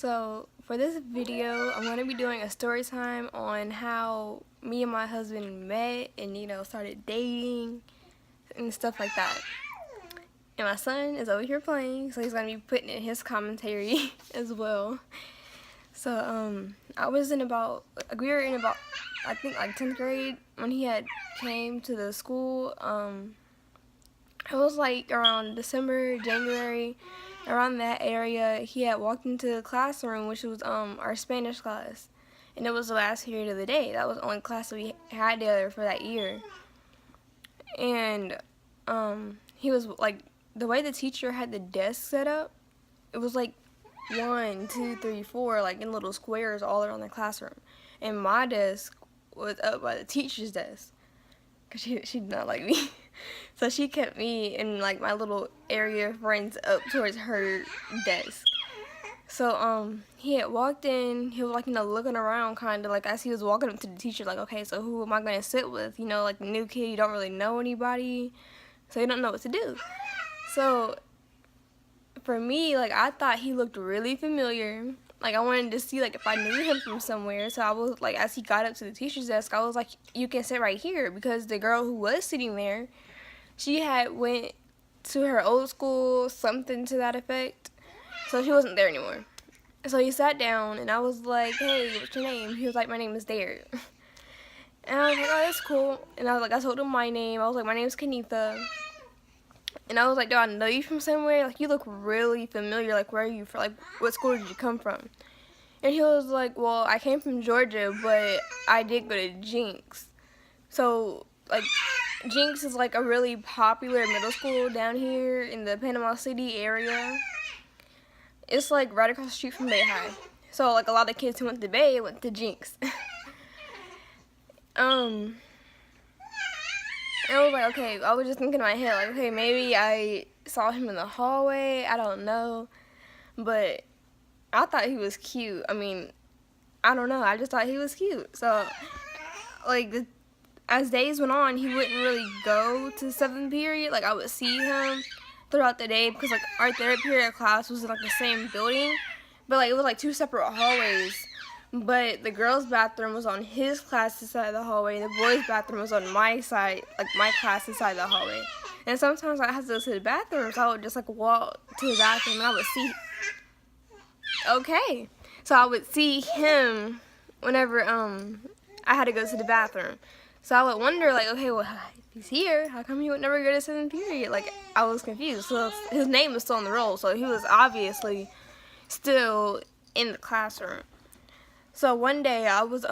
So for this video, I'm going to be doing a story time on how me and my husband met and, started dating and stuff like that. And my son is over here playing, so he's going to be putting in his commentary as well. So we were in about, I think like 10th grade when he had came to the school. It was like around December, January, around that area. He had walked into the classroom, which was our Spanish class, and it was the last period of the day. That was the only class that we had together for that year. And he was like, the way the teacher had the desk set up, it was like 1, 2, 3, 4, like in little squares all around the classroom. And my desk was up by the teacher's desk, because she did not like me. So she kept me and like my little area of friends up towards her desk. So he had walked in, he was like, looking around kind of like as he was walking up to the teacher, like, okay, so who am I going to sit with? Like the new kid, you don't really know anybody, so you don't know what to do. So for me, like, I thought he looked really familiar. Like, I wanted to see, like, if I knew him from somewhere. So I was, like, as he got up to the teacher's desk, I was like, you can sit right here. Because the girl who was sitting there, she had went to her old school, something to that effect. So she wasn't there anymore. So he sat down, and I was like, hey, what's your name? He was like, my name is Derek. And I was like, oh, that's cool. And I was like, I told him my name. I was like, my name is Kenitha. And I was like, do I know you from somewhere? Like, you look really familiar. Like, where are you from? Like, what school did you come from? And he was like, well, I came from Georgia, but I did go to Jinx. So, like, Jinx is, like, a really popular middle school down here in the Panama City area. It's, like, right across the street from Bay High. So, like, a lot of kids who went to Bay went to Jinx. I was like, okay, I was just thinking in my head, like, okay, maybe I saw him in the hallway, I don't know, but I thought he was cute. I mean, I don't know, I just thought he was cute. So, like, as days went on, he wouldn't really go to 7th period. Like, I would see him throughout the day because, like, our 3rd period class was in, like, the same building, but, like, it was, like, 2 separate hallways. But the girls' bathroom was on his class's side of the hallway, and the boys' bathroom was on my side, like my class's side of the hallway. And sometimes I had to go to the bathroom, so I would just like walk to the bathroom, and I would see. Okay, so I would see him whenever I had to go to the bathroom. So I would wonder, like, okay, well, if he's here, how come he would never go to 7th period? Like, I was confused. So his name was still on the roll, so he was obviously still in the classroom. So one day I was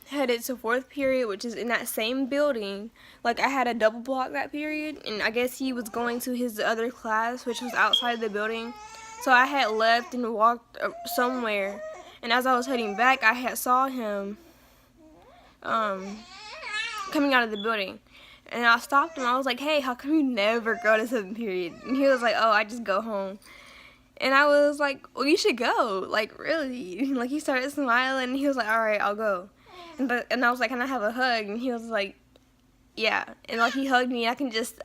headed to 4th period, which is in that same building. Like, I had a double block that period, and I guess he was going to his other class, which was outside the building. So I had left and walked somewhere, and as I was heading back, I had saw him coming out of the building. And I stopped him. I was like, hey, how come you never go to 7th period? And he was like, oh, I just go home. And I was like, well, you should go. Like, really? Like, he started smiling, and he was like, all right, I'll go. And I was like, can I have a hug? And he was like, yeah. And, like, he hugged me. I could just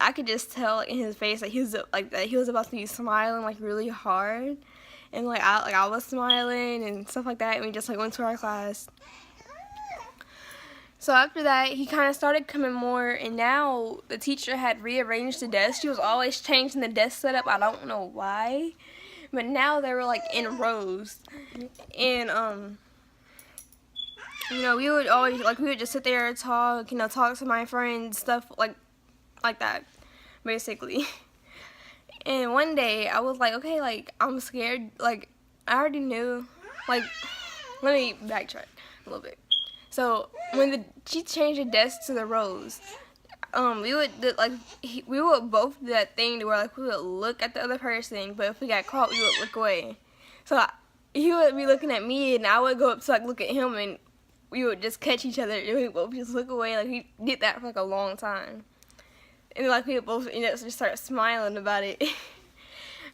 tell, like, in his face that he was, like, that he was about to be smiling, like, really hard. And, I was smiling and stuff like that, and we just, like, went to our class. So after that, he kind of started coming more, and now the teacher had rearranged the desk. She was always changing the desk setup. I don't know why. But now they were, like, in rows. And, we would always, like, we would just sit there and talk, talk to my friends, stuff like that, basically. And one day, I was like, okay, like, I'm scared. Like, I already knew. Like, let me backtrack a little bit. So, when she changed the desk to the rows, we would both do that thing to where, like, we would look at the other person, but if we got caught, we would look away. So he would be looking at me, and I would go up to, like, look at him, and we would just catch each other, and we would both just look away. Like, we did that for, like, a long time. And, like, we would both just start smiling about it.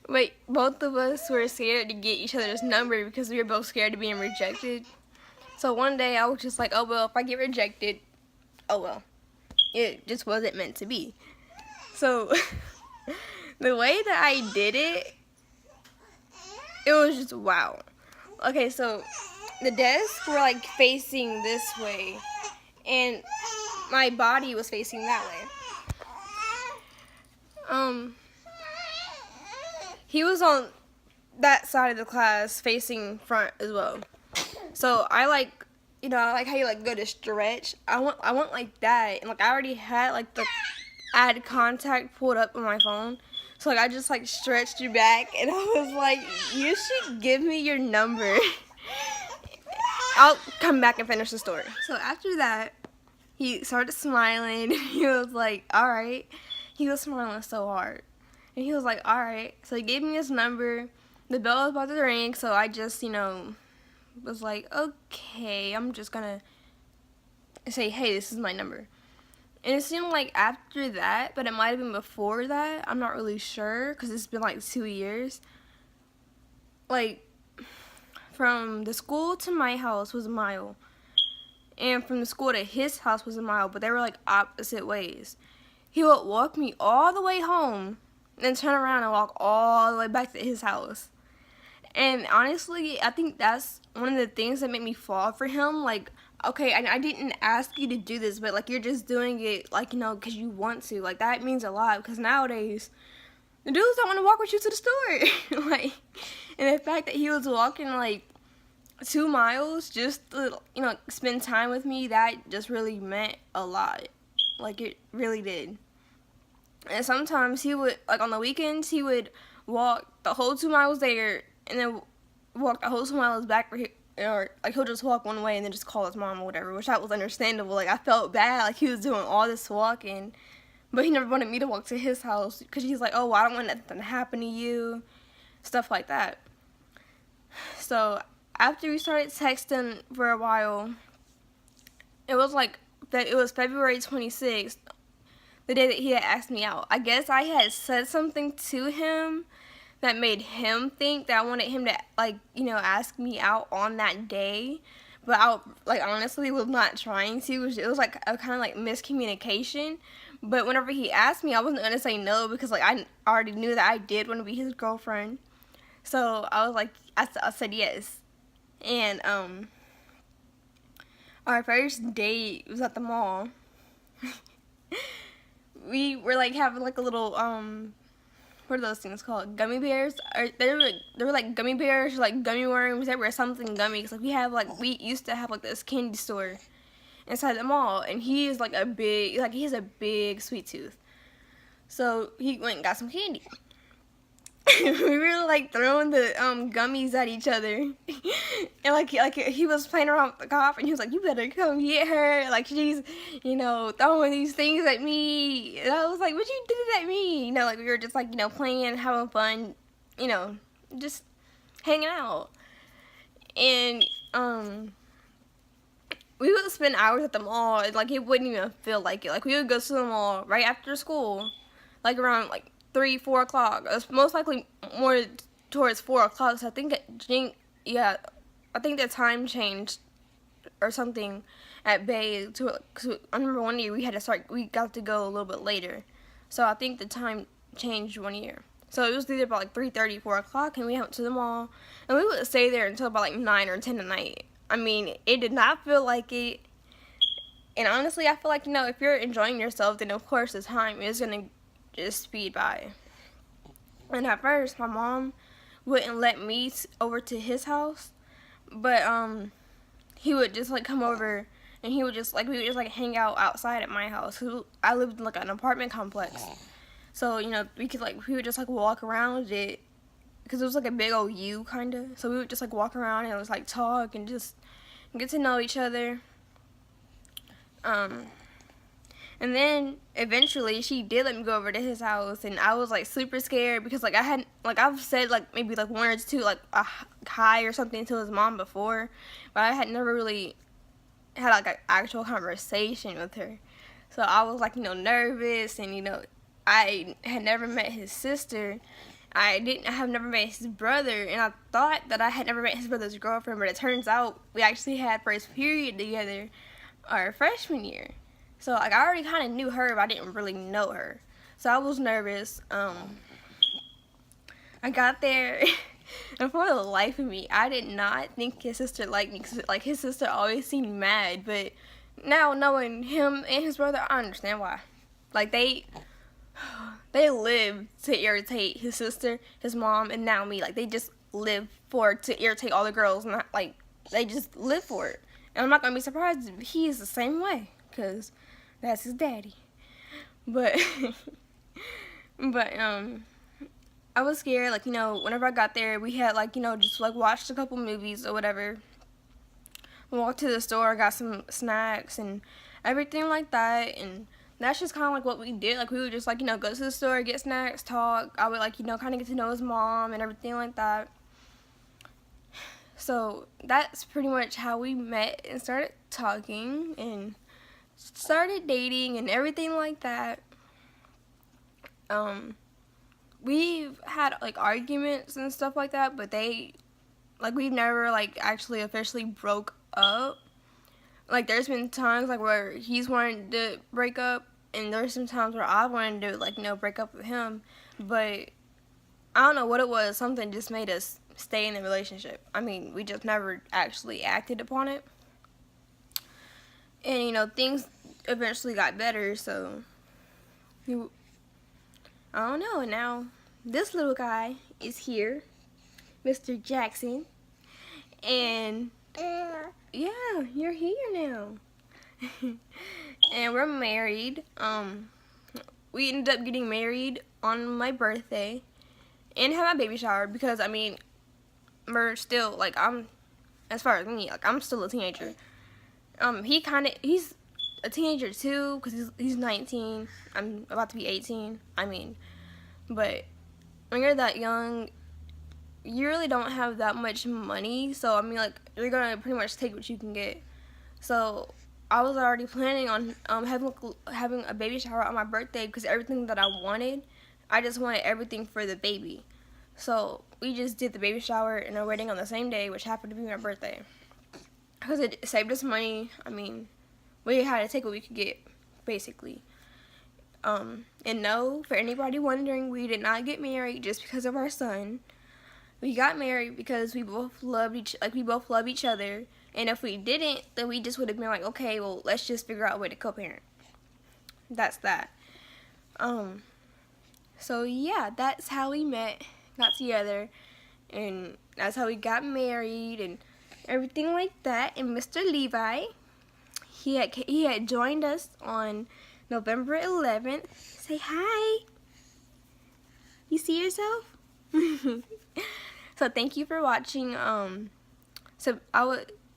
But both of us were scared to get each other's number because we were both scared of being rejected. So one day, I was just like, oh, well, if I get rejected, oh, well. It just wasn't meant to be. So, the way that I did it, it was just wow. okay, so the desks were like facing this way, and my body was facing that way. He was on that side of the class facing front as well. So I like, you know, I like how you like go to stretch. I want like that, and like I already had like the add contact pulled up on my phone. So like I just like stretched you back, and I was like, you should give me your number. I'll come back and finish the story. So after that, he started smiling. He was like, all right. He was smiling so hard. And he was like, all right. So he gave me his number. The bell was about to ring, so I just, you know, was like, okay, I'm just gonna say, hey, this is my number. And it seemed like after that, but it might have been before that. I'm not really sure, because it's been like 2 years. Like, from the school to my house was a mile. And from the school to his house was a mile, but they were like opposite ways. He would walk me all the way home, then turn around and walk all the way back to his house. And honestly, I think that's one of the things that made me fall for him. Like, okay, I didn't ask you to do this, but like you're just doing it, like, you know, because you want to. Like, that means a lot, because nowadays the dudes don't want to walk with you to the store. Like, and the fact that he was walking like 2 miles just to, you know, spend time with me, that just really meant a lot. Like, it really did. And sometimes he would, like on the weekends, he would walk the whole 2 miles there and then walk the whole 2 miles back for here. Or like he'll just walk one way and then just call his mom or whatever, which that was understandable. Like, I felt bad, like he was doing all this walking, but he never wanted me to walk to his house because he's like, oh, well, I don't want nothing to happen to you, stuff like that. So after we started texting for a while, it was February 26th, the day that he had asked me out. I guess I had said something to him that made him think that I wanted him to, like, you know, ask me out on that day. But I, like, honestly was not trying to. It was like a kind of like miscommunication. But whenever he asked me, I wasn't going to say no because, like, I already knew that I did want to be his girlfriend. So I was like, I said yes. And our first date was at the mall. We were like having like a little what are those things called? Gummy bears? Or they were like gummy bears, like gummy worms. They were something gummy. Cause like we used to have like this candy store inside the mall, and he is like he has a big sweet tooth. So he went and got some candy. We were like throwing the gummies at each other, and like he was playing around with the cop, and he was like, "You better come get her!" Like, she's, you know, throwing these things at me, and I was like, "What you did it at me?" You know, like we were just like, you know, playing, having fun, you know, just hanging out, and we would spend hours at the mall. Like, it wouldn't even feel like it. Like, we would go to the mall right after school, like around like 3, 4 o'clock. It's most likely more towards 4 o'clock. So I think I think the time changed or something at Bay. Cause I remember one year we got to go a little bit later. So I think the time changed one year. So it was either about like 3:30, 4 o'clock, and we went to the mall, and we would stay there until about like 9 or 10 at night. I mean, it did not feel like it. And honestly, I feel like, you know, if you're enjoying yourself, then of course the time is gonna just speed by. And at first my mom wouldn't let me over to his house, but he would just like come over, and he would just like we would just like hang out outside at my house, 'cause I lived in like an apartment complex, so, you know, we would just like walk around it, because it was like a big old U kind of, so we would just like walk around and just like talk and just get to know each other. And then eventually she did let me go over to his house, and I was like super scared because like I've said like maybe like 1 or 2 like a hi or something to his mom before, but I had never really had like an actual conversation with her. So I was like, you know, nervous, and, you know, I had never met his sister. I have never met his brother, and I thought that I had never met his brother's girlfriend, but it turns out we actually had first period together our freshman year. So, like, I already kind of knew her, but I didn't really know her. So I was nervous. I got there, And for the life of me, I did not think his sister liked me, because like his sister always seemed mad. But now knowing him and his brother, I understand why. Like they live to irritate his sister, his mom, and now me. Like they just live for it to irritate all the girls, and like they just live for it. And I'm not gonna be surprised if he is the same way, cause that's his daddy. But but I was scared. Like, you know, whenever I got there, we had like, you know, just like watched a couple movies or whatever. We walked to the store, got some snacks and everything like that, and that's just kind of like what we did. Like, we would just like, you know, go to the store, get snacks, talk. I would like, you know, kind of get to know his mom and everything like that. So that's pretty much how we met and started talking and started dating and everything like that. We've had like arguments and stuff like that, but we've never like actually officially broke up. Like, there's been times like where he's wanted to break up, and there's some times where I wanted to, like, you know, break up with him. But I don't know what it was. Something just made us stay in the relationship. I mean, we just never actually acted upon it. And, you know, things eventually got better, so I don't know. And now this little guy is here, Mr. Jackson. And yeah, you're here now. And we're married. We ended up getting married on my birthday and had my baby shower, because I mean, we're still like, as far as me, like, I'm still a teenager. He's a teenager too, because he's 19. I'm about to be 18. I mean, but when you're that young, you really don't have that much money. So I mean, like, you're gonna pretty much take what you can get. So I was already planning on having a baby shower on my birthday, because everything that I wanted, I just wanted everything for the baby. So we just did the baby shower and our wedding on the same day, which happened to be my birthday, because it saved us money. I mean, we had to take what we could get, basically. And no, for anybody wondering, we did not get married just because of our son. We got married because we both love each other. And if we didn't, then we just would have been like, okay, well, let's just figure out a way to co-parent. That's that. So yeah, that's how we met, got together, and that's how we got married and everything like that. And Mr. Levi, he had joined us on November 11th. Say hi. You see yourself? So thank you for watching.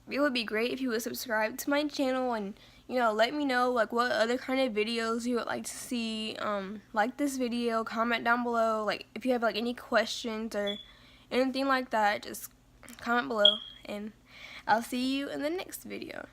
It would be great if you would subscribe to my channel, and, you know, let me know like what other kind of videos you would like to see. Like this video, comment down below. Like, if you have like any questions or anything like that, just comment below, and I'll see you in the next video.